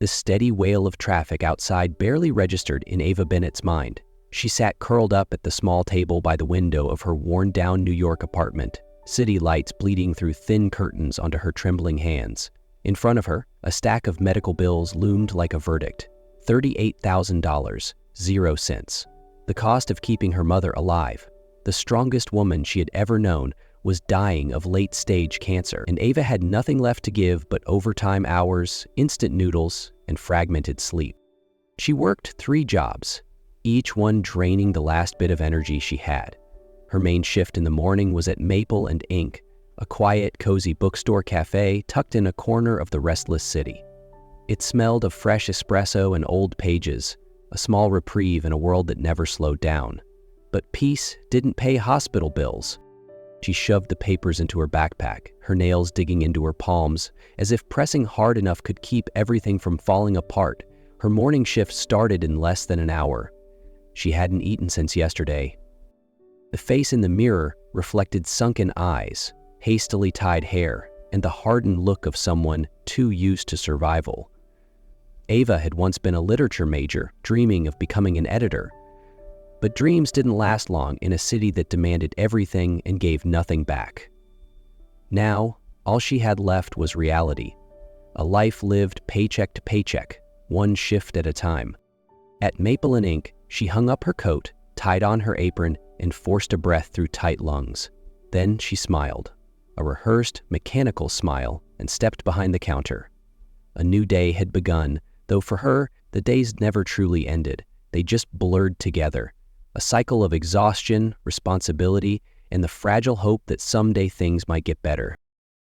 The steady wail of traffic outside barely registered in Ava Bennett's mind. She sat curled up at the small table by the window of her worn-down New York apartment, city lights bleeding through thin curtains onto her trembling hands. In front of her, a stack of medical bills loomed like a verdict. $38,000, 0 cents. The cost of keeping her mother alive. The strongest woman she had ever known was dying of late-stage cancer, and Ava had nothing left to give but overtime hours, instant noodles, and fragmented sleep. She worked 3 jobs, each one draining the last bit of energy she had. Her main shift in the morning was at Maple and Ink, a quiet, cozy bookstore cafe tucked in a corner of the restless city. It smelled of fresh espresso and old pages, a small reprieve in a world that never slowed down. But peace didn't pay hospital bills. She shoved the papers into her backpack, her nails digging into her palms, as if pressing hard enough could keep everything from falling apart. Her morning shift started in less than an hour. She hadn't eaten since yesterday. The face in the mirror reflected sunken eyes, hastily tied hair, and the hardened look of someone too used to survival. Ava had once been a literature major, dreaming of becoming an editor. But dreams didn't last long in a city that demanded everything and gave nothing back. Now, all she had left was reality. A life lived paycheck to paycheck, one shift at a time. At Maple and Ink, she hung up her coat, tied on her apron, and forced a breath through tight lungs. Then she smiled, a rehearsed, mechanical smile, and stepped behind the counter. A new day had begun, though for her, the days never truly ended. They just blurred together. A cycle of exhaustion, responsibility, and the fragile hope that someday things might get better.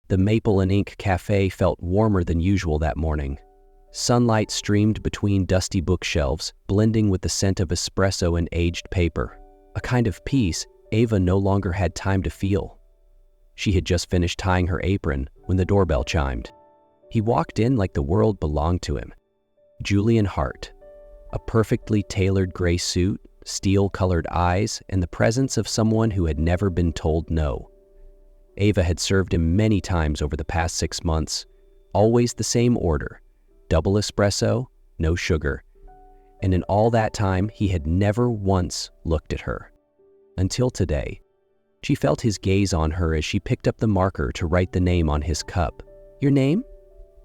The Maple and Ink cafe felt warmer than usual that morning. Sunlight streamed between dusty bookshelves, blending with the scent of espresso and aged paper. A kind of peace Ava no longer had time to feel. She had just finished tying her apron when the doorbell chimed. He walked in like the world belonged to him. Julian Hart, a perfectly tailored gray suit, steel-colored eyes, and the presence of someone who had never been told no. Ava had served him many times over the past 6 months, always the same order, double espresso, no sugar. And in all that time, he had never once looked at her. Until today. She felt his gaze on her as she picked up the marker to write the name on his cup. "Your name?"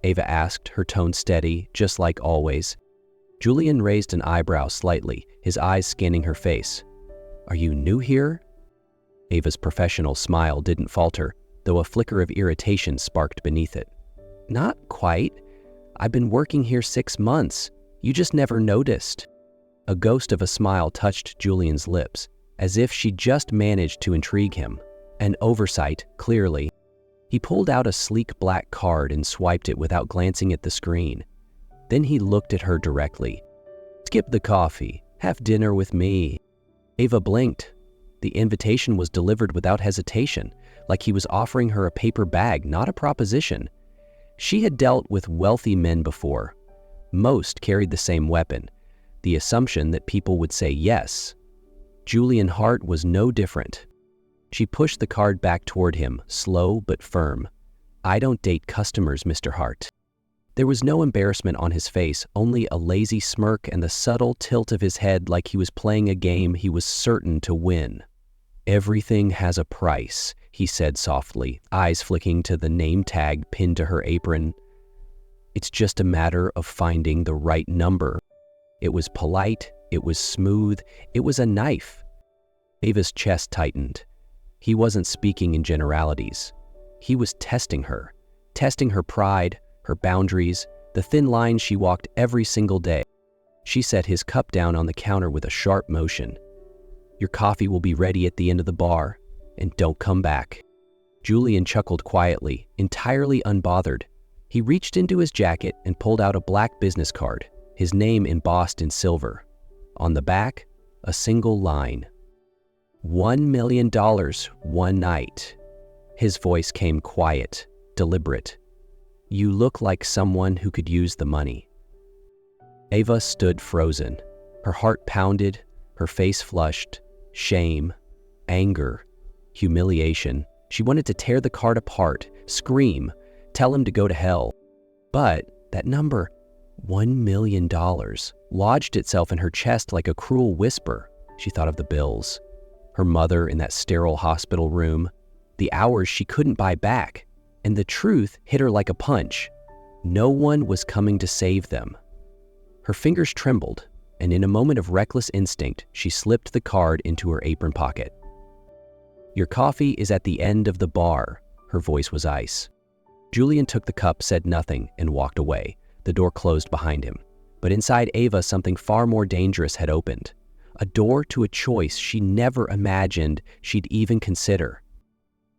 Ava asked, her tone steady, just like always. Julian raised an eyebrow slightly, his eyes scanning her face. "Are you new here?" Ava's professional smile didn't falter, though a flicker of irritation sparked beneath it. "Not quite. I've been working here 6 months. You just never noticed." A ghost of a smile touched Julian's lips, as if she just managed to intrigue him. An oversight, clearly. He pulled out a sleek black card and swiped it without glancing at the screen. Then he looked at her directly. "Skip the coffee. Have dinner with me." Ava blinked. The invitation was delivered without hesitation, like he was offering her a paper bag, not a proposition. She had dealt with wealthy men before. Most carried the same weapon, the assumption that people would say yes. Julian Hart was no different. She pushed the card back toward him, slow but firm. "I don't date customers, Mr. Hart." There was no embarrassment on his face, only a lazy smirk and the subtle tilt of his head like he was playing a game he was certain to win. "Everything has a price," he said softly, eyes flicking to the name tag pinned to her apron. "It's just a matter of finding the right number." It was polite, it was smooth, it was a knife. Ava's chest tightened. He wasn't speaking in generalities. He was testing her pride, her boundaries, the thin lines she walked every single day. She set his cup down on the counter with a sharp motion. "Your coffee will be ready at the end of the bar, and don't come back." Julian chuckled quietly, entirely unbothered. He reached into his jacket and pulled out a black business card, his name embossed in silver. On the back, a single line. $1 million one night. His voice came quiet, deliberate. "You look like someone who could use the money." Ava stood frozen. Her heart pounded, her face flushed. Shame, anger, humiliation. She wanted to tear the card apart, scream, tell him to go to hell. But that number, $1 million lodged itself in her chest like a cruel whisper. She thought of the bills, her mother in that sterile hospital room, the hours she couldn't buy back, and the truth hit her like a punch. No one was coming to save them. Her fingers trembled, and in a moment of reckless instinct, she slipped the card into her apron pocket. "Your coffee is at the end of the bar." Her voice was ice. Julian took the cup, said nothing, and walked away. The door closed behind him. But inside Ava, something far more dangerous had opened. A door to a choice she never imagined she'd even consider.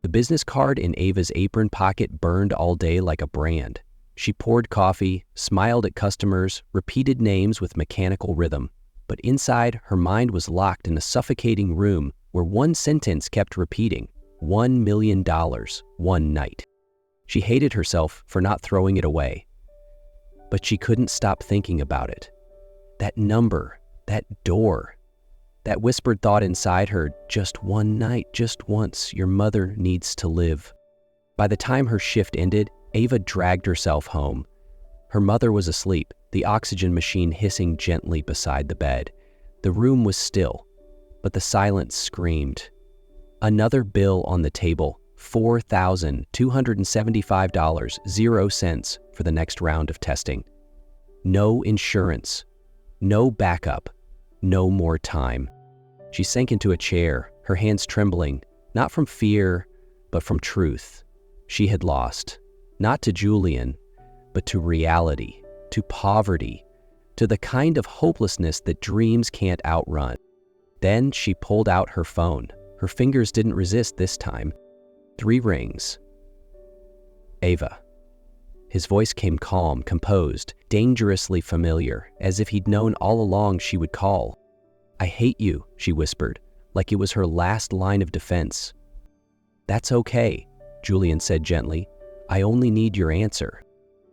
The business card in Ava's apron pocket burned all day like a brand. She poured coffee, smiled at customers, repeated names with mechanical rhythm. But inside, her mind was locked in a suffocating room where one sentence kept repeating, $1 million, one night. She hated herself for not throwing it away. But she couldn't stop thinking about it. That number, that door, that whispered thought inside her, just one night, just once, your mother needs to live. By the time her shift ended, Ava dragged herself home. Her mother was asleep, the oxygen machine hissing gently beside the bed. The room was still, but the silence screamed. Another bill on the table, $4,275.00 for the next round of testing. No insurance, no backup, no more time. She sank into a chair, her hands trembling, not from fear, but from truth. She had lost, not to Julian, but to reality, to poverty, to the kind of hopelessness that dreams can't outrun. Then she pulled out her phone. Her fingers didn't resist this time. 3 rings. Ava. His voice came calm, composed, dangerously familiar, as if he'd known all along she would call. "I hate you," she whispered, like it was her last line of defense. "That's okay," Julian said gently. "I only need your answer."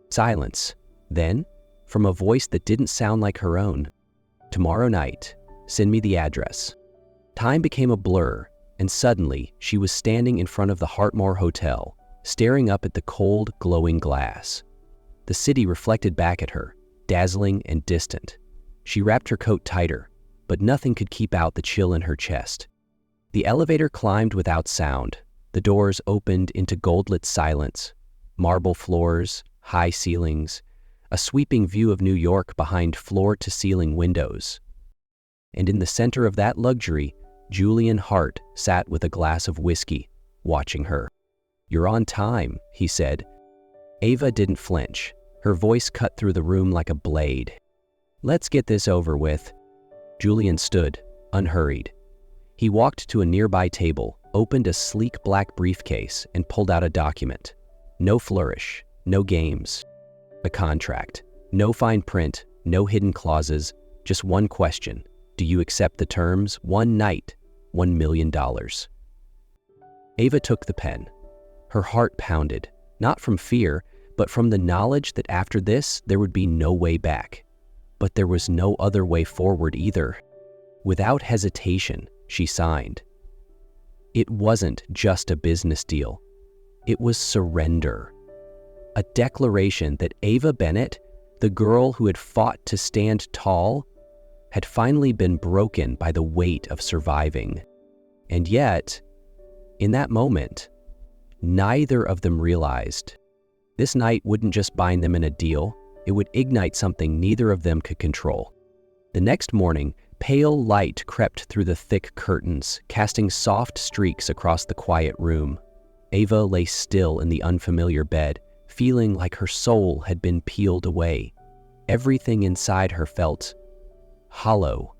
Silence. Then, from a voice that didn't sound like her own, "Tomorrow night, send me the address." Time became a blur, and suddenly she was standing in front of the Hartmore Hotel, staring up at the cold, glowing glass. The city reflected back at her, dazzling and distant. She wrapped her coat tighter, but nothing could keep out the chill in her chest. The elevator climbed without sound. The doors opened into gold-lit silence. Marble floors, high ceilings, a sweeping view of New York behind floor-to-ceiling windows. And in the center of that luxury, Julian Hart sat with a glass of whiskey, watching her. "You're on time," he said. Ava didn't flinch. Her voice cut through the room like a blade. "Let's get this over with." Julian stood, unhurried. He walked to a nearby table, opened a sleek black briefcase, and pulled out a document. No flourish, no games. A contract. No fine print, no hidden clauses, just one question. Do you accept the terms? One night, $1 million. Ava took the pen. Her heart pounded, not from fear, but from the knowledge that after this, there would be no way back. But there was no other way forward either. Without hesitation, she signed. It wasn't just a business deal. It was surrender. A declaration that Ava Bennett, the girl who had fought to stand tall, had finally been broken by the weight of surviving. And yet, in that moment, neither of them realized. This night wouldn't just bind them in a deal, it would ignite something neither of them could control. The next morning, pale light crept through the thick curtains, casting soft streaks across the quiet room. Ava lay still in the unfamiliar bed, feeling like her soul had been peeled away. Everything inside her felt hollow.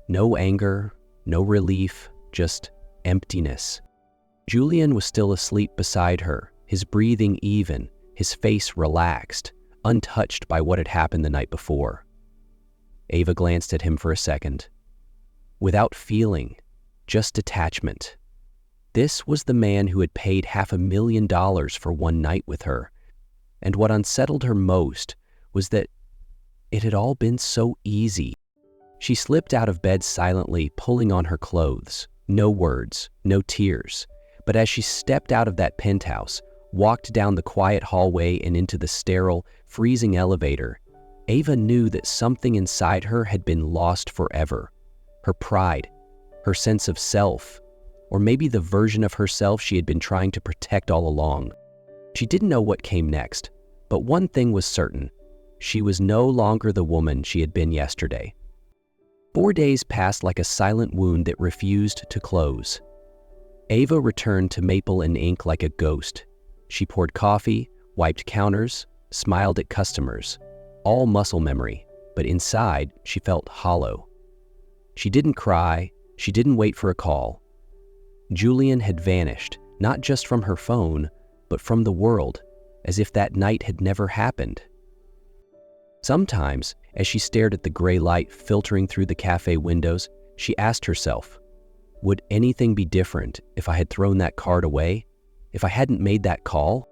No anger, no relief, just emptiness. Julian was still asleep beside her, his breathing even, his face relaxed, untouched by what had happened the night before. Ava glanced at him for a second. Without feeling, just detachment. This was the man who had paid $500,000 for one night with her. And what unsettled her most was that it had all been so easy. She slipped out of bed silently, pulling on her clothes. No words, no tears. But as she stepped out of that penthouse, walked down the quiet hallway and into the sterile, freezing elevator, Ava knew that something inside her had been lost forever. Her pride, her sense of self, or maybe the version of herself she had been trying to protect all along. She didn't know what came next, but one thing was certain. She was no longer the woman she had been yesterday. 4 days passed like a silent wound that refused to close. Ava returned to Maple and Ink like a ghost. She poured coffee, wiped counters, smiled at customers, all muscle memory, but inside she felt hollow. She didn't cry, she didn't wait for a call. Julian had vanished, not just from her phone, but from the world, as if that night had never happened. Sometimes, as she stared at the gray light filtering through the cafe windows, she asked herself, would anything be different if I had thrown that card away? If I hadn't made that call?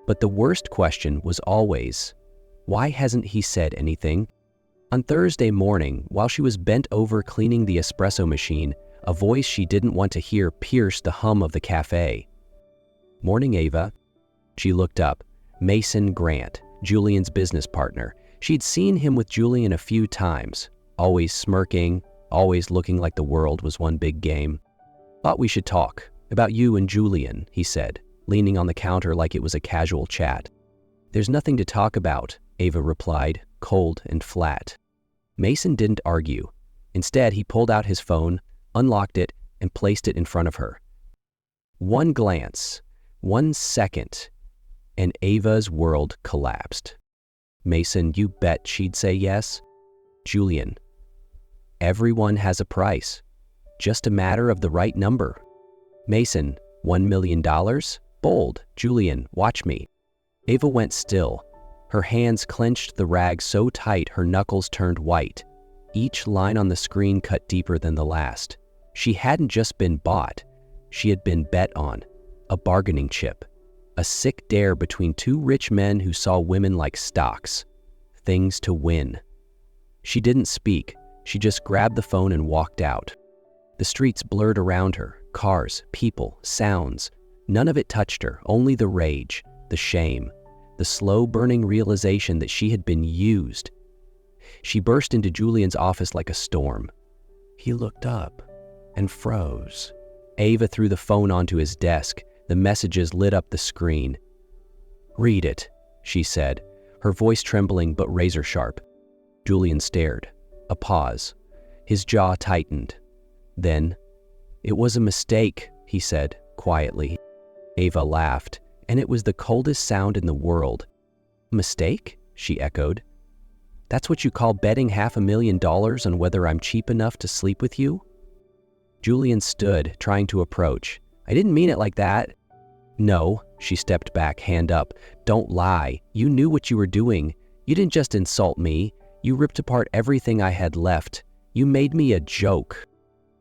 But the worst question was always, why hasn't he said anything? On Thursday morning, while she was bent over cleaning the espresso machine, a voice she didn't want to hear pierced the hum of the cafe. "Morning, Ava." She looked up. Mason Grant, Julian's business partner. She'd seen him with Julian a few times, always smirking, always looking like the world was one big game. "Thought we should talk about you and Julian," he said, leaning on the counter like it was a casual chat. "There's nothing to talk about," Ava replied, cold and flat. Mason didn't argue. Instead, he pulled out his phone, unlocked it, and placed it in front of her. One glance, 1 second, and Ava's world collapsed. "Mason, you bet she'd say yes?" "Julian, everyone has a price. Just a matter of the right number." "Mason, $1 million? Bold. Julian, watch me." Ava went still. Her hands clenched the rag so tight her knuckles turned white. Each line on the screen cut deeper than the last. She hadn't just been bought. She had been bet on. A bargaining chip. A sick dare between two rich men who saw women like stocks. Things to win. She didn't speak. She just grabbed the phone and walked out. The streets blurred around her. Cars, people, sounds. None of it touched her, only the rage, the shame, the slow-burning realization that she had been used. She burst into Julian's office like a storm. He looked up and froze. Ava threw the phone onto his desk. The messages lit up the screen. "Read it," she said, her voice trembling but razor-sharp. Julian stared. A pause. His jaw tightened. Then, "It was a mistake," he said, quietly. Ava laughed, and it was the coldest sound in the world. "Mistake?" she echoed. "That's what you call betting $500,000 on whether I'm cheap enough to sleep with you?" Julian stood, trying to approach. "I didn't mean it like that." "No," she stepped back, hand up. "Don't lie. You knew what you were doing. You didn't just insult me. You ripped apart everything I had left. You made me a joke."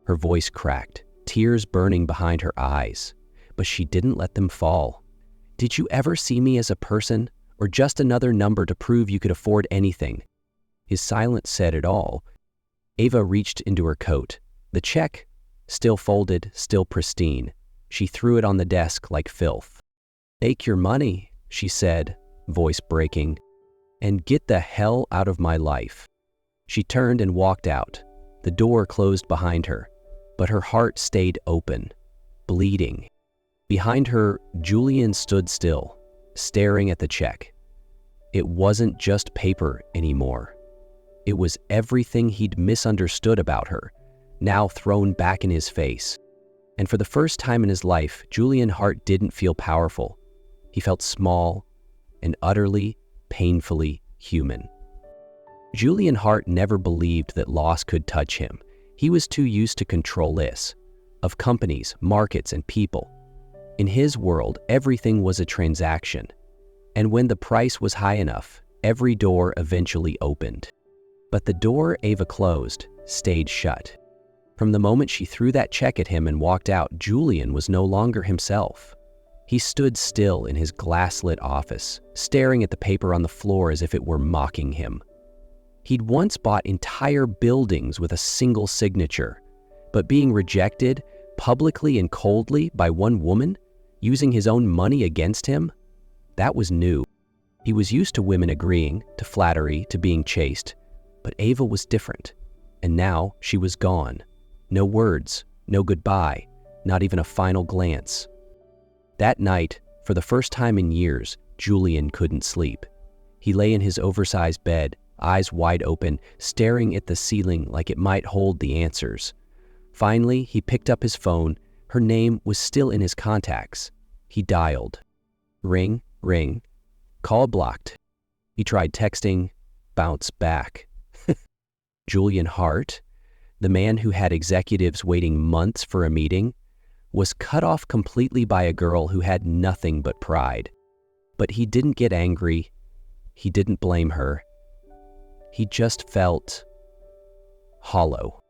Her voice cracked, tears burning behind her eyes. But she didn't let them fall. "Did you ever see me as a person, or just another number to prove you could afford anything?" His silence said it all. Ava reached into her coat. The check, still folded, still pristine. She threw it on the desk like filth. "Take your money," she said, voice breaking, "and get the hell out of my life." She turned and walked out. The door closed behind her, but her heart stayed open, bleeding. Behind her, Julian stood still, staring at the check. It wasn't just paper anymore. It was everything he'd misunderstood about her, now thrown back in his face. And for the first time in his life, Julian Hart didn't feel powerful. He felt small and utterly, painfully human. Julian Hart never believed that loss could touch him. He was too used to control-less, of companies, markets, and people. In his world, everything was a transaction. And when the price was high enough, every door eventually opened. But the door Ava closed stayed shut. From the moment she threw that check at him and walked out, Julian was no longer himself. He stood still in his glass-lit office, staring at the paper on the floor as if it were mocking him. He'd once bought entire buildings with a single signature, but being rejected publicly and coldly by one woman, using his own money against him, that was new. He was used to women agreeing, to flattery, to being chased, but Ava was different, and now she was gone. No words, no goodbye, not even a final glance. That night, for the first time in years, Julian couldn't sleep. He lay in his oversized bed, eyes wide open, staring at the ceiling like it might hold the answers. Finally, he picked up his phone. Her name was still in his contacts. He dialed. Ring, ring. Call blocked. He tried texting, bounce back. Julian Hart, the man who had executives waiting months for a meeting, was cut off completely by a girl who had nothing but pride. But he didn't get angry. He didn't blame her. He just felt hollow.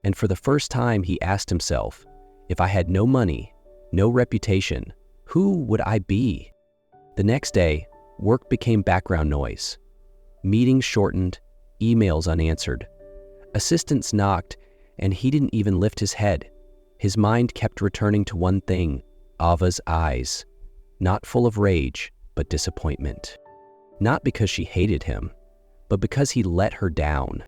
And for the first time, he asked himself, if I had no money, no reputation, who would I be? The next day, work became background noise. Meetings shortened, emails unanswered. Assistants knocked, and he didn't even lift his head. His mind kept returning to one thing, Ava's eyes, not full of rage, but disappointment. Not because she hated him, but because he let her down.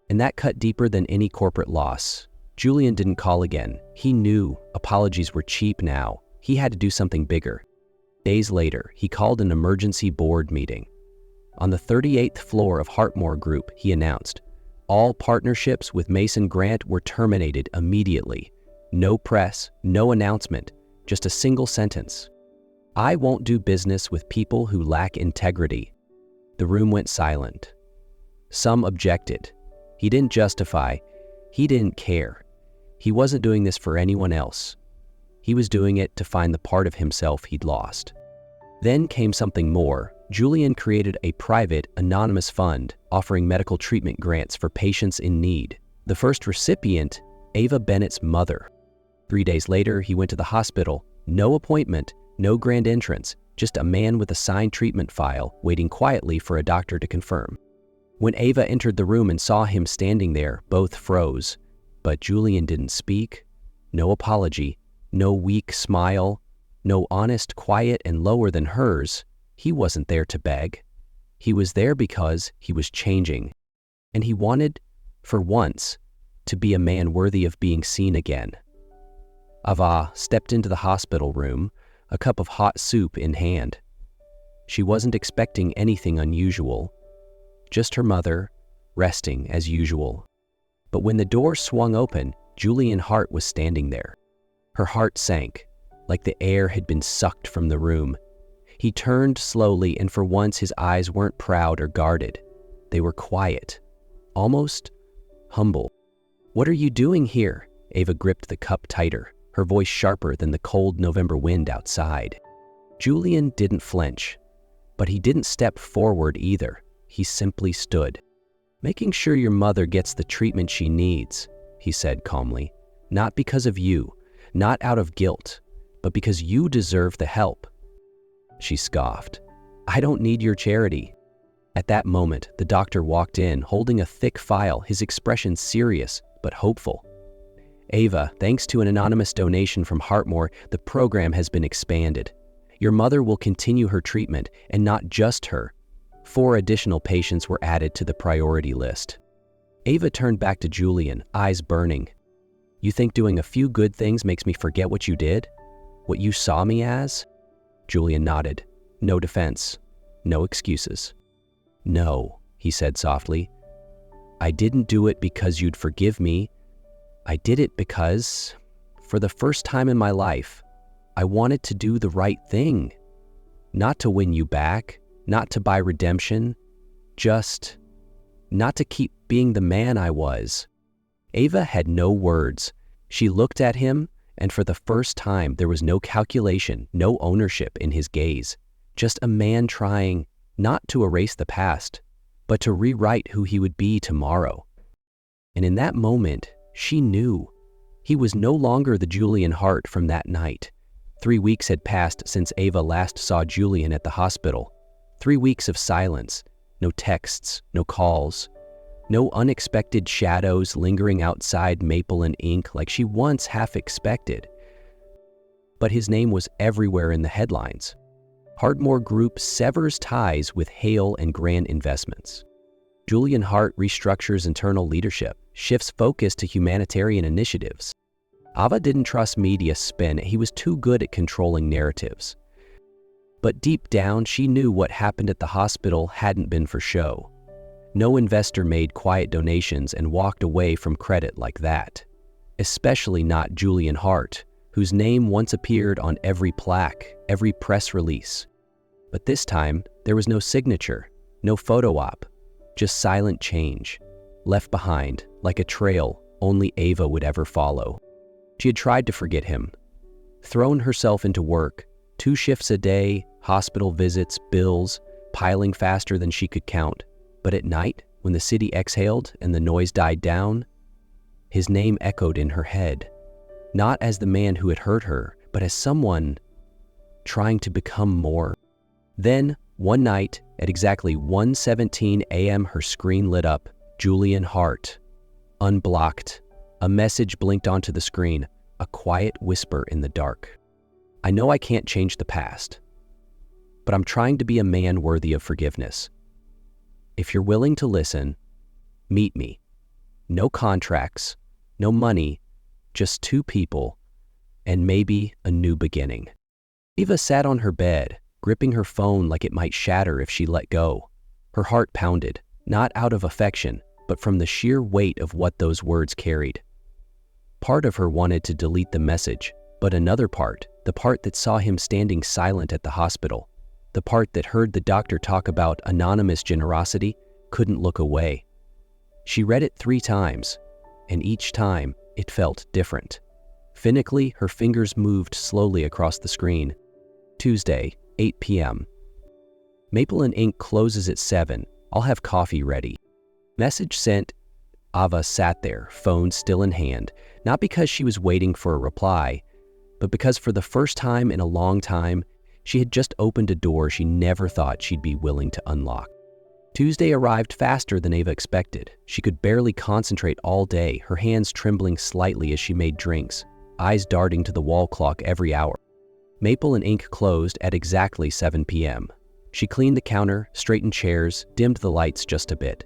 And that cut deeper than any corporate loss. Julian didn't call again. He knew apologies were cheap now. He had to do something bigger. Days later, he called an emergency board meeting. On the 38th floor of Hartmore Group, he announced, all partnerships with Mason Grant were terminated immediately. No press, no announcement, just a single sentence. I won't do business with people who lack integrity. The room went silent. Some objected. He didn't justify. He didn't care. He wasn't doing this for anyone else. He was doing it to find the part of himself he'd lost. Then came something more. Julian created a private, anonymous fund offering medical treatment grants for patients in need. The first recipient, Ava Bennett's mother. 3 days later, he went to the hospital. No appointment, no grand entrance, just a man with a signed treatment file waiting quietly for a doctor to confirm. When Ava entered the room and saw him standing there, both froze. But Julian didn't speak. No apology, no weak smile, no honest, quiet, and lower than hers. He wasn't there to beg. He was there because he was changing. And he wanted, for once, to be a man worthy of being seen again. Ava stepped into the hospital room, a cup of hot soup in hand. She wasn't expecting anything unusual, just her mother, resting as usual. But when the door swung open, Julian Hart was standing there. Her heart sank, like the air had been sucked from the room. He turned slowly, and for once his eyes weren't proud or guarded. They were quiet, almost humble. What are you doing here? Ava gripped the cup tighter, her voice sharper than the cold November wind outside. Julian didn't flinch, but he didn't step forward either. He simply stood. Making sure your mother gets the treatment she needs, he said calmly. Not because of you, not out of guilt, but because you deserve the help. She scoffed. I don't need your charity. At that moment, the doctor walked in, holding a thick file, his expression serious but hopeful. Ava, thanks to an anonymous donation from Hartmore, the program has been expanded. Your mother will continue her treatment, and not just her. 4 additional patients were added to the priority list. Ava turned back to Julian, eyes burning. You think doing a few good things makes me forget what you did? What you saw me as? Julian nodded. No defense. No excuses. No, he said softly. I didn't do it because you'd forgive me. I did it because, for the first time in my life, I wanted to do the right thing. Not to win you back, not to buy redemption, just not to keep being the man I was. Ava had no words. She looked at him, and for the first time there was no calculation, no ownership in his gaze. Just a man trying not to erase the past, but to rewrite who he would be tomorrow. And in that moment, she knew. He was no longer the Julian Hart from that night. 3 weeks had passed since Ava last saw Julian at the hospital. 3 weeks of silence, no texts, no calls, no unexpected shadows lingering outside maple and ink like she once half expected. But his name was everywhere in the headlines. Hardmore Group severs ties with Hale and Grant Investments. Julian Hart restructures internal leadership, shifts focus to humanitarian initiatives. Ava didn't trust media spin. He was too good at controlling narratives. But deep down, she knew what happened at the hospital hadn't been for show. No investor made quiet donations and walked away from credit like that. Especially not Julian Hart, whose name once appeared on every plaque, every press release. But this time, there was no signature, no photo op, just silent change, left behind like a trail only Ava would ever follow. She had tried to forget him, thrown herself into work, 2 shifts a day, hospital visits, bills, piling faster than she could count. But at night, when the city exhaled and the noise died down, his name echoed in her head, not as the man who had hurt her, but as someone trying to become more. Then, one night, at exactly 1:17 a.m., her screen lit up. Julian Hart. Unblocked. A message blinked onto the screen, a quiet whisper in the dark. I know I can't change the past, but I'm trying to be a man worthy of forgiveness. If you're willing to listen, meet me. No contracts, no money, just 2 people, and maybe a new beginning. Ava sat on her bed, gripping her phone like it might shatter if she let go. Her heart pounded, not out of affection, but from the sheer weight of what those words carried. Part of her wanted to delete the message, but another part, the part that saw him standing silent at the hospital, the part that heard the doctor talk about anonymous generosity, couldn't look away. She read it 3 times, and each time it felt different. Finically, her fingers moved slowly across the screen. Tuesday, 8 p.m. Maple and Ink closes at 7. I'll have coffee ready. Message sent. Ava sat there, phone still in hand, not because she was waiting for a reply, but because for the first time in a long time, she had just opened a door she never thought she'd be willing to unlock. Tuesday arrived faster than Ava expected. She could barely concentrate all day, her hands trembling slightly as she made drinks, eyes darting to the wall clock every hour. Maple and Ink closed at exactly 7 p.m. She cleaned the counter, straightened chairs, dimmed the lights just a bit.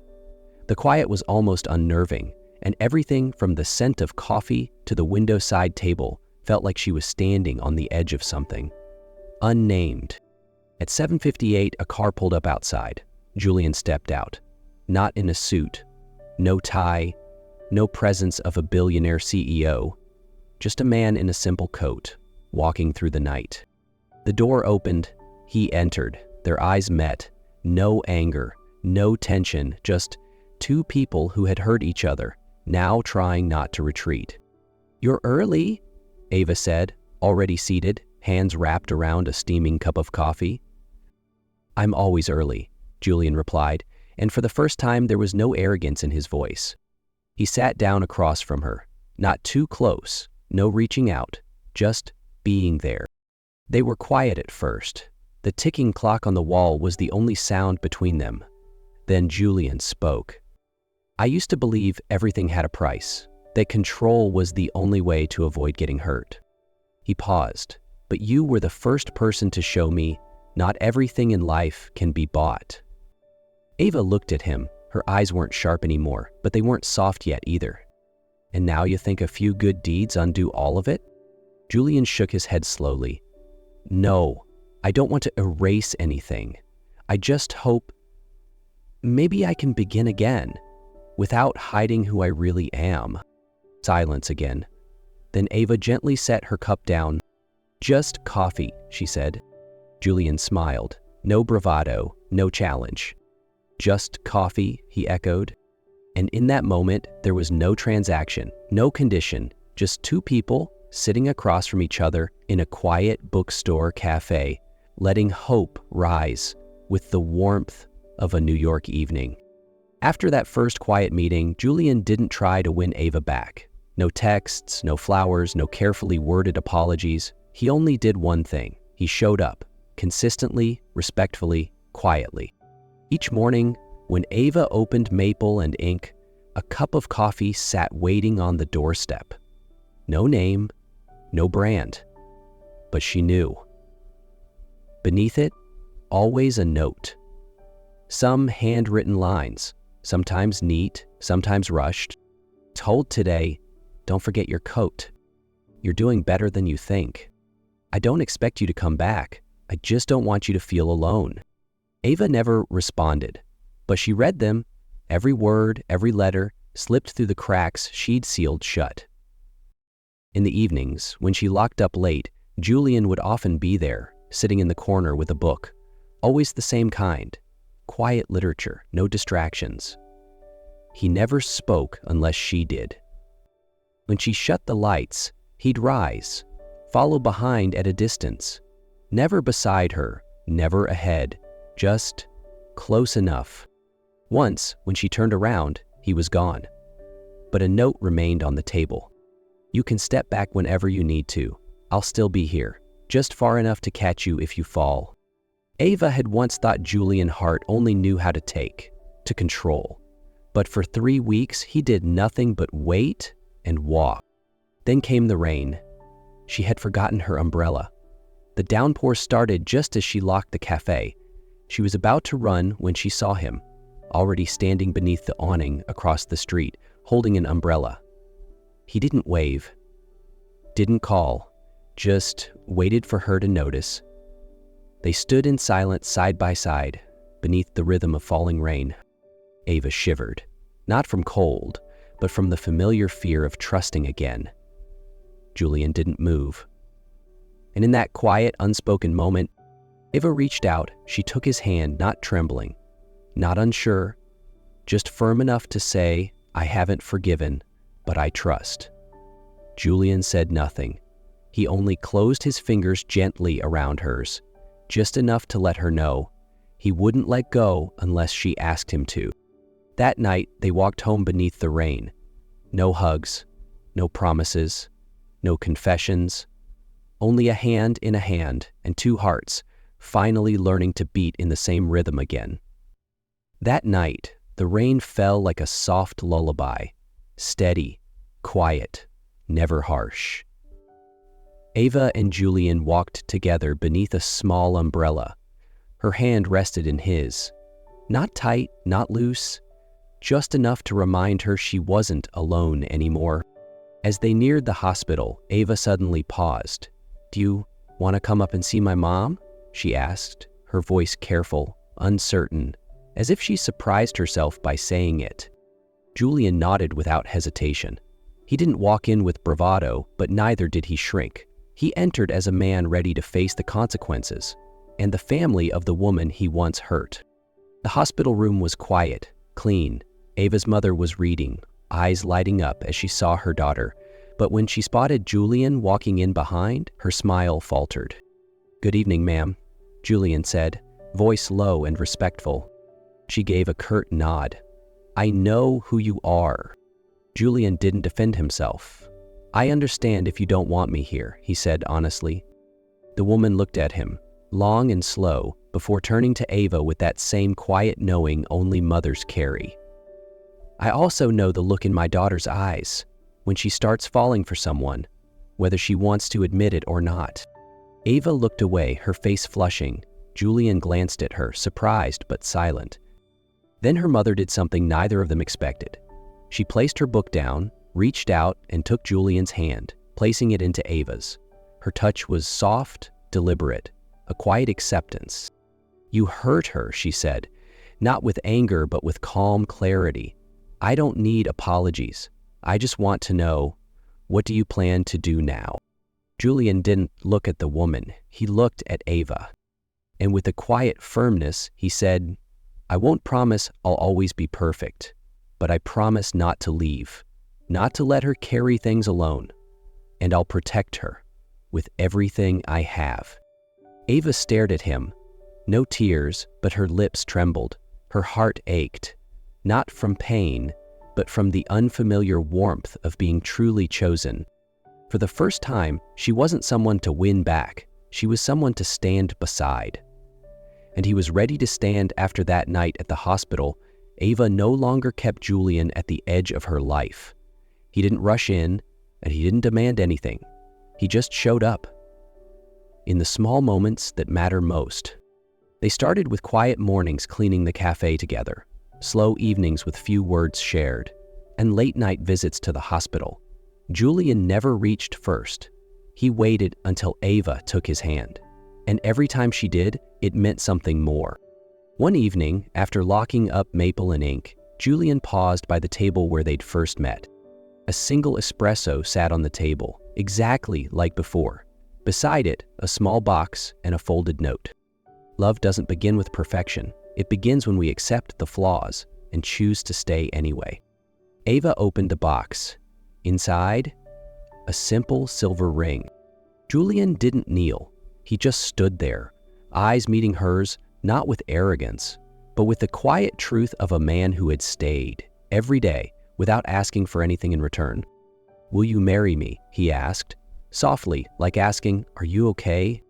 The quiet was almost unnerving, and everything from the scent of coffee to the window side table felt like she was standing on the edge of something. Unnamed. At 7:58, a car pulled up outside. Julian stepped out. Not in a suit, no tie, no presence of a billionaire CEO, just a man in a simple coat, walking through the night. The door opened, he entered, their eyes met, no anger, no tension, just 2 people who had hurt each other, now trying not to retreat. You're early, Ava said, already seated, hands wrapped around a steaming cup of coffee. I'm always early, Julian replied, and for the first time there was no arrogance in his voice. He sat down across from her, not too close, no reaching out, just being there. They were quiet at first. The ticking clock on the wall was the only sound between them. Then Julian spoke. I used to believe everything had a price, that control was the only way to avoid getting hurt. He paused, but you were the first person to show me not everything in life can be bought. Ava looked at him. Her eyes weren't sharp anymore, but they weren't soft yet either. And now you think a few good deeds undo all of it? Julian shook his head slowly. No, I don't want to erase anything. I just hope maybe I can begin again, without hiding who I really am. Silence again. Then Ava gently set her cup down. Just coffee, she said. Julian smiled. No bravado, no challenge. Just coffee, he echoed. And in that moment, there was no transaction, no condition, just 2 people sitting across from each other in a quiet bookstore cafe, letting hope rise with the warmth of a New York evening. After that first quiet meeting, Julian didn't try to win Ava back. No texts, no flowers, no carefully worded apologies. He only did one thing. He showed up, consistently, respectfully, quietly. Each morning, when Ava opened Maple and Ink, a cup of coffee sat waiting on the doorstep. No name, no brand, but she knew. Beneath it, always a note. Some handwritten lines, sometimes neat, sometimes rushed. Told today, don't forget your coat. You're doing better than you think. I don't expect you to come back. I just don't want you to feel alone. Ava never responded, but she read them. Every word, every letter slipped through the cracks she'd sealed shut. In the evenings, when she locked up late, Julian would often be there, sitting in the corner with a book. Always the same kind. Quiet literature, no distractions. He never spoke unless she did. When she shut the lights, he'd rise, follow behind at a distance. Never beside her, never ahead, just close enough. Once, when she turned around, he was gone. But a note remained on the table. You can step back whenever you need to. I'll still be here, just far enough to catch you if you fall. Ava had once thought Julian Hart only knew how to take, to control. But for 3 weeks, he did nothing but wait and walk. Then came the rain. She had forgotten her umbrella. The downpour started just as she locked the cafe. She was about to run when she saw him, already standing beneath the awning across the street, holding an umbrella. He didn't wave, didn't call, just waited for her to notice. They stood in silence side by side, beneath the rhythm of falling rain. Ava shivered, not from cold, but from the familiar fear of trusting again. Julian didn't move. And in that quiet, unspoken moment, Ava reached out. She took his hand, not trembling, not unsure, just firm enough to say, I haven't forgiven, but I trust. Julian said nothing. He only closed his fingers gently around hers, just enough to let her know he wouldn't let go unless she asked him to. That night, they walked home beneath the rain. No hugs, no promises, no confessions, only a hand in a hand and 2 hearts finally learning to beat in the same rhythm again. That night, the rain fell like a soft lullaby, steady, quiet, never harsh. Ava and Julian walked together beneath a small umbrella. Her hand rested in his. Not tight, not loose, just enough to remind her she wasn't alone anymore. As they neared the hospital, Ava suddenly paused. Do you want to come up and see my mom? She asked, her voice careful, uncertain, as if she surprised herself by saying it. Julian nodded without hesitation. He didn't walk in with bravado, but neither did he shrink. He entered as a man ready to face the consequences, and the family of the woman he once hurt. The hospital room was quiet, clean. Ava's mother was reading, eyes lighting up as she saw her daughter, but when she spotted Julian walking in behind, her smile faltered. Good evening, ma'am, Julian said, voice low and respectful. She gave a curt nod. I know who you are. Julian didn't defend himself. I understand if you don't want me here, he said honestly. The woman looked at him, long and slow, before turning to Ava with that same quiet knowing only mothers carry. I also know the look in my daughter's eyes when she starts falling for someone, whether she wants to admit it or not. Ava looked away, her face flushing. Julian glanced at her, surprised but silent. Then her mother did something neither of them expected. She placed her book down, reached out, and took Julian's hand, placing it into Ava's. Her touch was soft, deliberate, a quiet acceptance. You hurt her, she said, not with anger but with calm clarity. I don't need apologies. I just want to know, what do you plan to do now? Julian didn't look at the woman. He looked at Ava. And with a quiet firmness, he said, I won't promise I'll always be perfect, but I promise not to leave, not to let her carry things alone, and I'll protect her with everything I have. Ava stared at him. No tears, but her lips trembled. Her heart ached, not from pain, but from the unfamiliar warmth of being truly chosen. For the first time, she wasn't someone to win back. She was someone to stand beside. And he was ready to stand after that night at the hospital. Ava no longer kept Julian at the edge of her life. He didn't rush in, and he didn't demand anything. He just showed up. In the small moments that matter most. They started with quiet mornings cleaning the cafe together, slow evenings with few words shared, and late-night visits to the hospital. Julian never reached first. He waited until Ava took his hand, and every time she did, it meant something more. One evening, after locking up maple and ink, Julian paused by the table where they'd first met. A single espresso sat on the table, exactly like before. Beside it, a small box and a folded note. Love doesn't begin with perfection. It begins when we accept the flaws and choose to stay anyway. Ava opened the box. Inside, a simple silver ring. Julian didn't kneel. He just stood there, eyes meeting hers, not with arrogance, but with the quiet truth of a man who had stayed every day without asking for anything in return. "Will you marry me?" he asked, softly, like asking, "Are you okay?"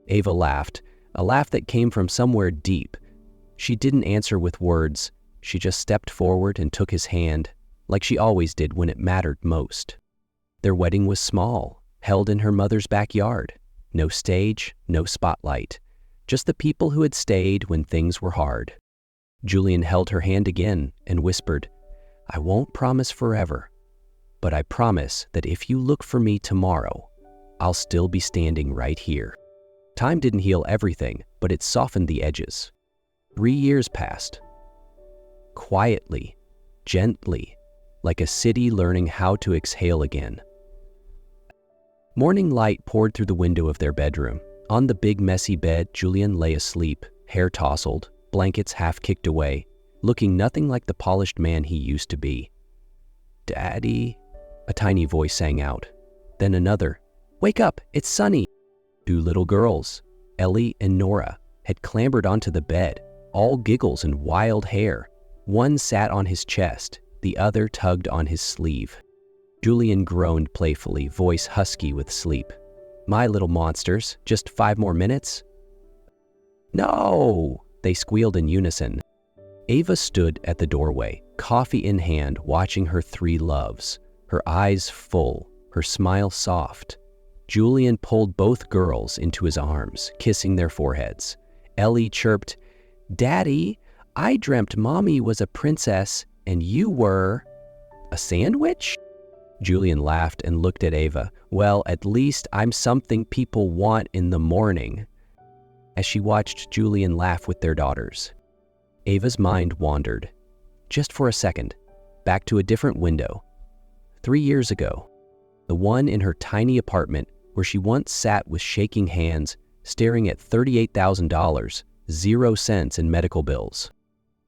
Ava laughed, a laugh that came from somewhere deep. She didn't answer with words. She just stepped forward and took his hand, like she always did when it mattered most. Their wedding was small, held in her mother's backyard. No stage, no spotlight. Just the people who had stayed when things were hard. Julian held her hand again and whispered, "I won't promise forever, but I promise that if you look for me tomorrow, I'll still be standing right here." Time didn't heal everything, but it softened the edges. 3 years passed. Quietly, gently, like a city learning how to exhale again. Morning light poured through the window of their bedroom. On the big messy bed, Julian lay asleep, hair tousled, blankets half kicked away, looking nothing like the polished man he used to be. "Daddy," a tiny voice sang out. Then another, "Wake up, it's sunny." 2 little girls, Ellie and Nora, had clambered onto the bed, all giggles and wild hair. One sat on his chest, the other tugged on his sleeve. Julian groaned playfully, voice husky with sleep. "My little monsters, just 5 more minutes?" "No!" they squealed in unison. Ava stood at the doorway, coffee in hand, watching her 3 loves, her eyes full, her smile soft. Julian pulled both girls into his arms, kissing their foreheads. Ellie chirped, "Daddy, I dreamt Mommy was a princess and you were a sandwich?" Julian laughed and looked at Ava. "Well, at least I'm something people want in the morning." As she watched Julian laugh with their daughters, Ava's mind wandered, just for a second, back to a different window. 3 years ago, the one in her tiny apartment where she once sat with shaking hands, staring at $38,000, 0 cents in medical bills.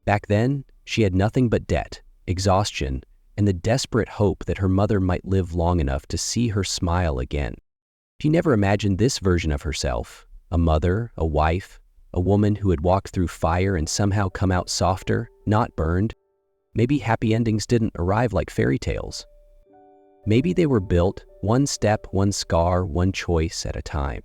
Back then, she had nothing but debt, exhaustion, and the desperate hope that her mother might live long enough to see her smile again. She never imagined this version of herself, a mother, a wife, a woman who had walked through fire and somehow come out softer, not burned. Maybe happy endings didn't arrive like fairy tales. Maybe they were built, one step, one scar, one choice at a time.